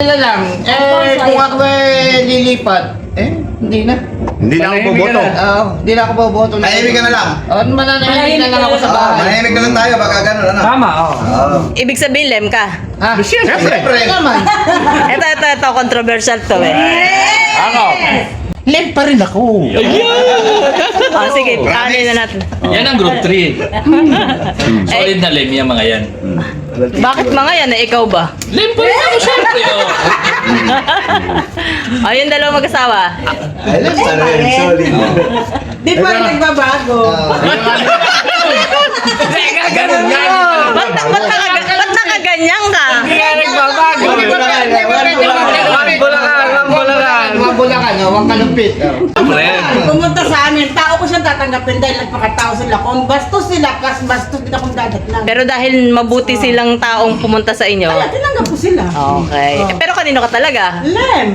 na lang. Kung ako lilipat, hindi na. Hindi na ako boboto. Oo, hindi na ako boboto. Tahimik ka na lang. Mananahimik na lang ako sa bahay. Manahimik na lang tayo, baka gano'n, ano? Tama, oo. Ibig sabihin, lem ka. Ha? Siyempre. Siyempre. Naman. Ito, controversial to eh. Ako. Lem pa rin ako. Sige, ano na natin. Yan ang group 3. Solid na lem yung mga yan. Bakit mga yan eh, ikaw ba? Lem pa rin ako syempre, oh. Yung dalawang mag-asawa. Alam, solid. Di pa rin nagbabago. Teka, ganun nga. Ba't nakaganyan ka? Bulakan, huwag kalumpit. Pumunta sa amin, tao ko siya tatanggapin dahil nagpakatao sila. Kung bastos sila, kas bastos din akong dadatnan. Pero dahil mabuti silang taong pumunta sa inyo. Kaya tinanggap ko sila. Okay. Pero kanino ka talaga? Lem!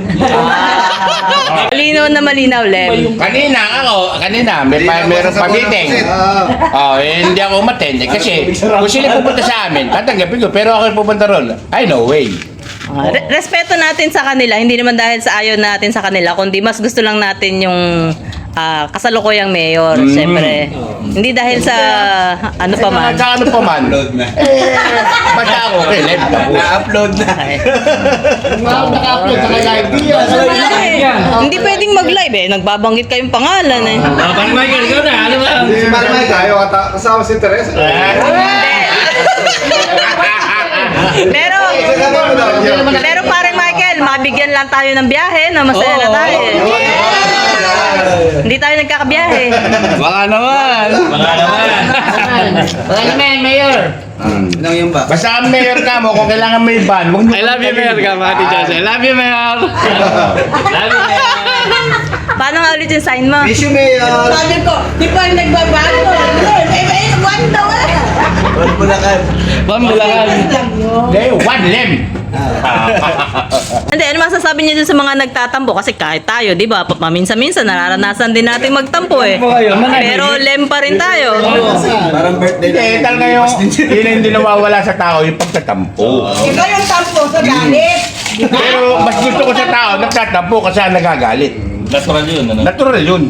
Malinaw na malinaw, Lem. Kanina, meron pa meeting. Hindi ako umattend kasi kung sila pupunta sa amin, tatanggapin ko. Pero ako pupunta ron, ay no way. Respeto natin sa kanila, hindi naman dahil sa ayaw natin sa kanila, kundi mas gusto lang natin yung kasalukuyang mayor, syempre. Hindi dahil sa ano pa man. Sa ano pa man. Basta ako, okay, lem. Na-upload na. Naka-upload, naka-live. Hindi pwedeng mag-live eh, nagbabanggit kayong pangalan eh. Pang Michael, ikaw na. Ano ba? Si Marimay tayo, kasama si Teresa. Pero parang Michael, mabigyan lang tayo ng biyahe na masaya na tayo. Hindi tayo nagkakabiyahe. Baka naman. Wala naman, Mayor. Ano yung ba? Basta ang mayor ka mo, kung kailangan may ban, huwag niyo. I love you, Mayor ka, mga teachers. I love you, Mayor. Lalo na yan. Paano nga ulit yung sign mo? Issue Mayor. Sabi ko, di pa rin nagbabago. One daw eh. Bulacan. Pambulakan. One lem. Hindi, ano masasabi niyo dun sa mga nagtatampo? Kasi kahit tayo, di ba, paminsan-minsan nararanasan din natin magtampo eh. Pero lem pa rin tayo. Parang birthday Hindi, talaga yung hindi nawawala sa tao yung pagtatampo. Iba yung tampo sa galit. Pero mas gusto ko sa tao, nagtatampo kasi nagagalit. Natural yun, ano? Natural yun.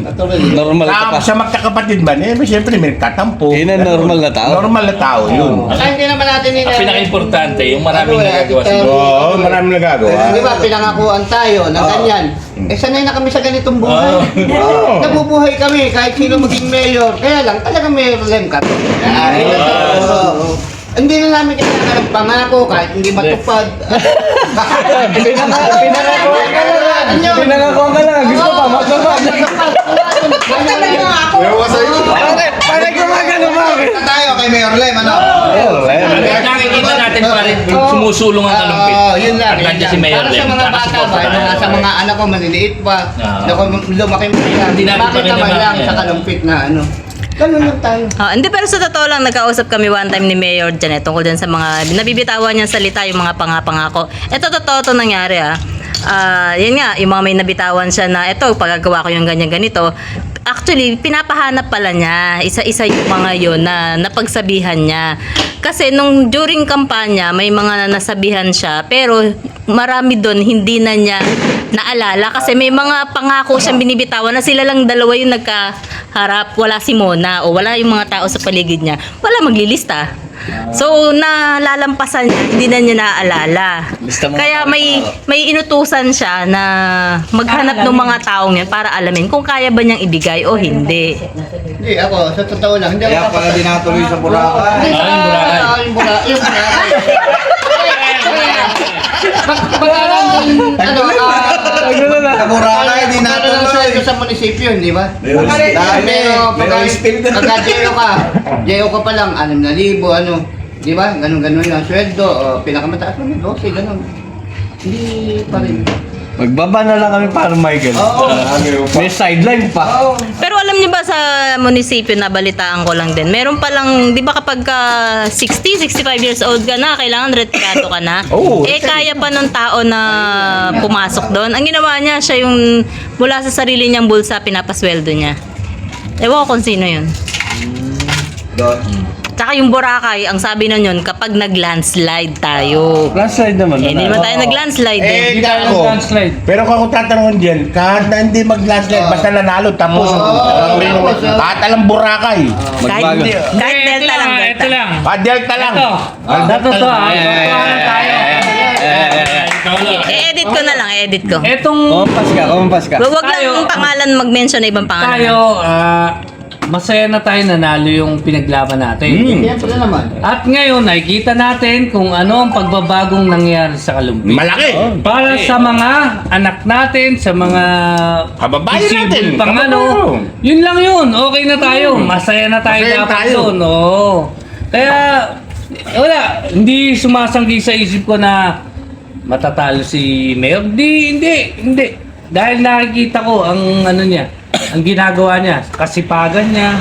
Normal ka pa. Sa magkakapatid man, siyempre may nagtatampo. Yun ang normal na tao. Normal na tao yun. Saka hindi naman natin Ang pinaka-importante, yung maraming nagagawa sa Oo, maraming nagagawa. Di ba, pinangakuan tayo ng ganyan. Sanay na kami sa ganitong buhay. Oo. Nabubuhay kami kahit sino maging mayor. Kaya lang, talaga mayor lem kami. Hindi na namin kailangan ng pangako kahit hindi matupad. Pinangako ka lang. Gusto pa, matupad. Ewan sa'yo. Parang gumagano ba? Tayo kay Mayor Lem, ano? Nakikita natin pa rin sumusulong ang kalumpit. Yun lang. At nandiyan si Mayor Para sa Lem, mga bata nakasuporta ba, tayo. sa mga anak ko maliliit pa, lumaki mo sila. Hindi natin Bakit pa rin naman naman lang yan. sa kalumpit na ano? Ganun lang tayo. Hindi, pero sa totoo lang, nagkausap kami one time ni Mayor Janet tungkol dyan sa mga nabibitawan niyang salita, yung mga pangako. Ito, totoo to nangyari yun nga, yung mga may nabitawan siya na, ito, pagagawa ko yung ganyan-ganito. Actually, pinapahanap pala niya, isa-isa yung mga yun na napagsabihan niya. Kasi nung during kampanya, may mga nasabihan siya, pero marami doon hindi na niya naalala. Kasi may mga pangako siyang binibitawan na sila lang dalawa yung nagkaharap. Wala si Mona o wala yung mga tao sa paligid niya. Wala maglilista. So, nalalampasan niya, hindi na niya naaalala. Kaya may inutusan siya na maghanap ng mga taong yan para alamin kung kaya ba niyang ibigay o hindi. Hindi, ako, sa totoo lang, hindi Kaya ako pala dinatuloy sa Boracay. Hindi, Yung Boracay. Yung Boracay. Sa Boracay, dinatuloy. Sa munisipyo, di ba? Dami. Pero pagka jayo ka pa lang, 6,000, ano, di ba? Ganun yung sweldo, pinakamataas naman, 12, ganun. Hindi pa rin. Magbaba na lang kami para Michael. May sideline pa. Pero alam niyo ba sa munisipyo na balitaan ko lang din, meron palang, di ba kapag 60, 65 years old ka na, kailangan retirado ka na? Kaya pa ng tao na pumasok doon. Ang ginawa niya, siya yung mula sa sarili niyang bulsa, pinapasweldo niya. Ewan ko kung sino yun. Tsaka yung Boracay, ang sabi na yun, kapag nag-landslide tayo. Landslide naman. Eh, hindi naman tayo nag-landslide eh. Eh, ako. Pero kung ako tatanungin dyan, kahit na hindi mag-landslide, basta nanalo, tapos. Kahit alam Boracay. Kahit delta lang, delta. Ito lang. Delta lang. Ito to ah. Tayo. I-edit ko na lang, i-edit ko. Etong Kumpas ka. Wag lang yung pangalan mag-mention na ibang pangalan. tayo, masaya na tayo nanalo yung pinaglaban natin. Siyempre naman. At ngayon, nakikita natin kung ano ang pagbabagong nangyari sa Kalumpit. Malaki. Para sa mga anak natin, sa mga Kababayan visible natin. pang ano, yun lang yun. Okay na tayo. Masaya na tayo Masaya dapat tayo. doon. Oo. Kaya, wala. Hindi sumasanggi sa isip ko na matatalo si Mayor. Hindi. Dahil nakikita ko ang ano niya, ang ginagawa niya, kasipagan niya.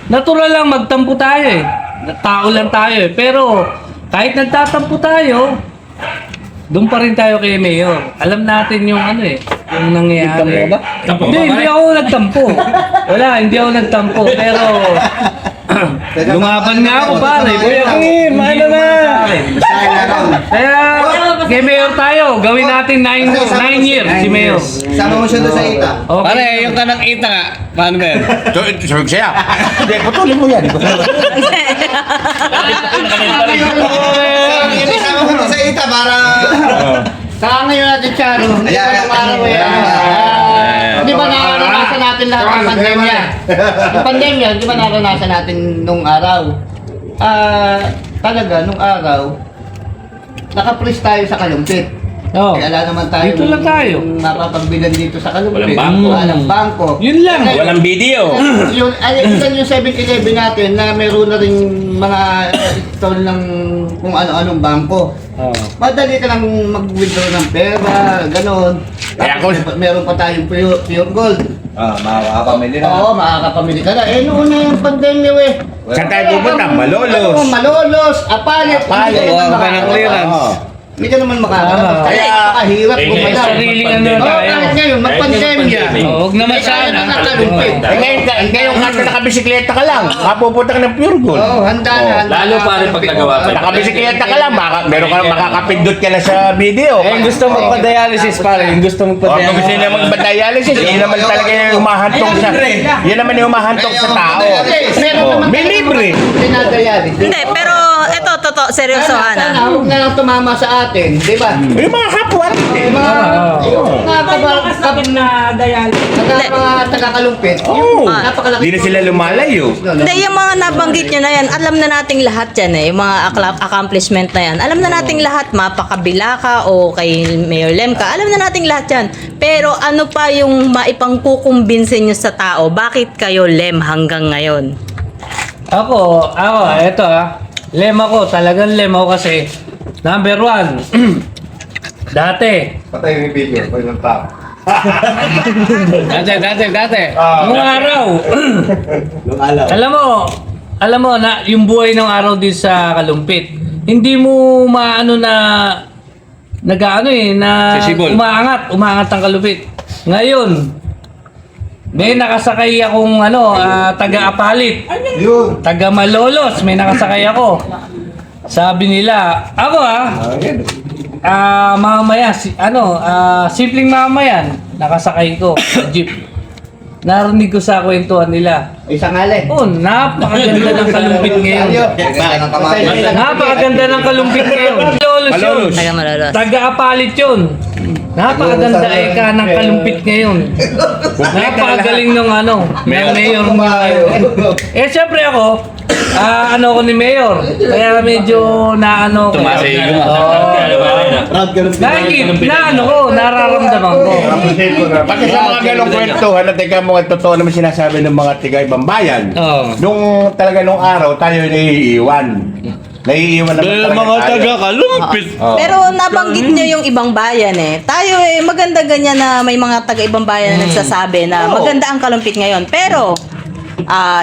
Natural lang magtampo tayo eh. Tao lang tayo eh. Pero kahit nagtatampo tayo, doon pa rin tayo kay Mayor. Alam natin yung ano eh, yung nangyayari. Hindi ako nagtampo. Wala, hindi ako nagtampo. Pero lumaban nga ako pare. Kuya Kim, ano na? Kaya kay Mayor tayo, gawin natin 9 years si Mayor. Sama mo siya doon sa ita. Okay. Pare, yung kanang ita nga. Paano ba yan? Sabi ko siya. Hindi, putulin mo yan. Sama mo doon sa ita para... Saka ngayon natin, Charo, hindi pa Ayan, yung araw eh. ayan. Di ba naranasan natin lahat ng pandemya? Yung pandemya, di ba naranasan natin nung araw? Talaga, nung araw, naka-freeze tayo sa Kalumpit. Oh. Kaya wala naman tayo. Dito lang tayo. Mapapagbilan dito sa Kalumpit. Walang bangko. Walang bangko. Yun lang. Kaya- Walang video. Yun, ilan yung 7-Eleven natin na meron na rin mga stall ng kung ano-anong bangko. Oh. Madali ka lang mag-withdraw ng pera, gano'n. Kaya Tapos meron pa tayong pure gold. Makakapamili na. Oo, makakapamili ka na. Eh, noon na yung pandemya, eh. Saan tayo pupunta? Malolos. Malolos, apalit. Apalit. Hindi ka naman Wala ka ng makakalabas. clearance. Hindi ka naman makakalabas. Ah. Kaya nakahirap Eh, gumalaw. sariling ano Oo, tayo. kahit ngayon, mag-pandemya. Oh, huwag naman May kaya sana. na nakalumpit. Ngayon ka nakabisikleta ka lang. Mapupunta ka ng Pure Gold. Oo, handa na. handa Lalo na. pare pag nagawa pa. Nakabisikleta ka lang. Meron ka makakapindot ka na sa video. Eh, yung gusto magpa-dialysis pare, yung gusto O, kung gusto magpa-dialysis. nila magpa-dialysis, yun naman talaga yung humahantong sa... Yun naman yung humahantong sa tao. Meron Oh, naman may tayo libre. pinadayari. Hindi, pero ito, totoo, seryosohan Sana, ah. huwag na lang tumama sa atin, di ba? Yung mga kapwa. Yung mga, yung mga mga taga-kalumpit, yung Oo. napakalaki. Hindi na sila lumalayo. Hindi, yung mga nabanggit nyo na yan, alam na nating lahat yan eh. Yung mga accomplishment na yan. Alam na nating lahat, mapakabila ka o kay Mayor Lem ka. Alam na nating lahat yan. Pero ano pa yung maipangkukumbinsin nyo sa tao? Bakit kayo Lem hanggang ngayon? Ako, eto Lem ako, talagang lem ako kasi number 1. Dati, Patay yung video. Pag ng tao. Dati. nung araw, alam mo na yung buhay ng araw din sa Kalumpit, hindi mo maano na nag-ano na Sisibol. umaangat ang Kalumpit. Ngayon, may nakasakay akong taga-Apalit. Yun. Taga Malolos, may nakasakay ako. Sabi nila, ako mamaya, simpleng mamayan, nakasakay ko sa jeep. Narinig ko sa kwentuhan nila. Isang ali. Oh, napakaganda ng Kalumpit ngayon. Ganda ng kamay. Napakaganda ng Kalumpit ngayon. Malolos yun. Taga Malolos. Taga-Apalit yun. Napakaganda ng Kalumpit ngayon. Napakagaling ng Mayor ngayon. Eh, syempre ako, ako ni Mayor. Kaya medyo ko. Nararamdaman ko. Pati sa mga ganong kwentuhan na teka mga totoo naman sinasabi ng mga tiga ibang bayan. Oo. Nung araw tayo naiiwan. Naiiwan naman talaga tayo. Kalumpit. Oo. Pero nabanggit nyo yung ibang bayan eh. Tayo maganda ganyan na may mga taga-ibang bayan na nagsasabi na maganda ang Kalumpit ngayon. Pero,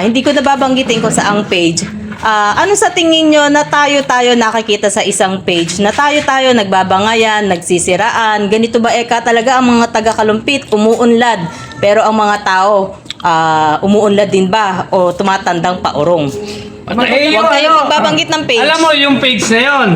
hindi ko nababanggitin ko sa ang page. Ano sa tingin nyo na tayo nakikita sa isang page? Na tayo nagbabangayan, nagsisiraan. Ganito ba talaga ang mga taga-Kalumpit umuunlad? Pero ang mga tao, umuunlad din ba? O tumatandang paurong? Huwag kayong magbabanggit ng page. Alam mo yung page na yon.